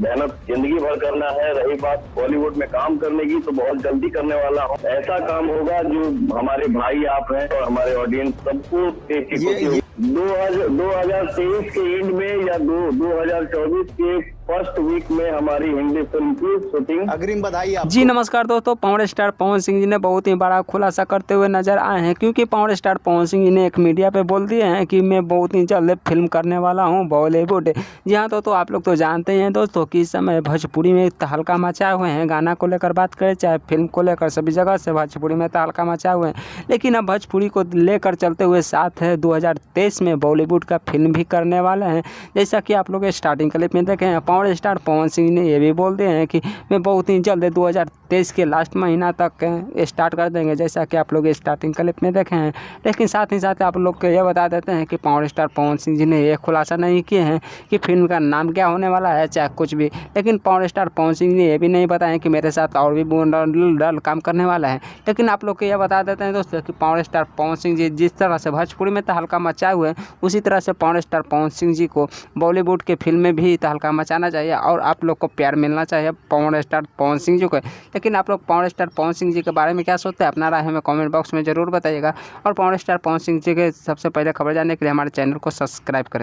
मेहनत जिंदगी भर करना है। रही बात बॉलीवुड में काम करने की, तो बहुत जल्दी करने वाला हूँ। ऐसा काम होगा जो हमारे भाई आप हैं और हमारे ऑडियंस सबको देख के खुशी होगी। 2023 के एंड में या 2024 के फर्स्ट वीक में हमारी हिंदी फिल्म की शूटिंग। अग्रिम बधाई आपको। जी नमस्कार दोस्तों, पावर स्टार पवन सिंह जी ने बहुत ही बड़ा खुलासा करते हुए नजर आए हैं, क्योंकि पावर स्टार पवन सिंह जी ने एक मीडिया पे बोल दिए हैं कि मैं बहुत ही जल्द फिल्म करने वाला हूं बॉलीवुड। जी हाँ दोस्तों, आप लोग तो जानते हैं दोस्तों कि इस समय भोजपुरी में तहलका मचाए हुए हैं। गाना को लेकर बात करें चाहे फिल्म को लेकर, सभी जगह से भोजपुरी में तहलका मचाए हुए हैं। लेकिन अब भोजपुरी को लेकर चलते हुए साथ है 2023 में बॉलीवुड का फिल्म भी करने वाले हैं। जैसा कि आप लोग स्टार्टिंग क्लिप में देखे हैं, पावर स्टार पवन सिंह ने ये भी बोल दिए हैं कि मैं बहुत ही जल्द 2023 के लास्ट महीना तक स्टार्ट कर देंगे, जैसा कि आप लोग स्टार्टिंग क्लिप में देखे हैं। लेकिन साथ ही साथ आप लोग को ये बता देते हैं कि पावर स्टार पवन सिंह जी ने ये खुलासा नहीं किए हैं कि फिल्म का नाम क्या होने वाला है चाहे कुछ भी। लेकिन पावर स्टार पवन सिंह ने ये भी नहीं बताया कि मेरे साथ और भी डल काम करने वाला है। लेकिन आप लोग को यह बता देते हैं दोस्तों कि पावर स्टार पवन सिंह जी जिस तरह से भोजपुरी में तहलका मचाए हुए हैं, उसी तरह से पावर स्टार पवन सिंह जी को बॉलीवुड के फिल्म में भी तहलका मचाना चाहिए और आप लोग को प्यार मिलना चाहिए पावर स्टार पवन सिंह जी को। लेकिन आप लोग पावर स्टार पवन सिंह जी के बारे में क्या सोचते हैं, अपना राय हमें कमेंट बॉक्स में ज़रूर बताइएगा। और पावर स्टार पवन सिंह जी के सबसे पहले खबर जानने के लिए हमारे चैनल को सब्सक्राइब करें।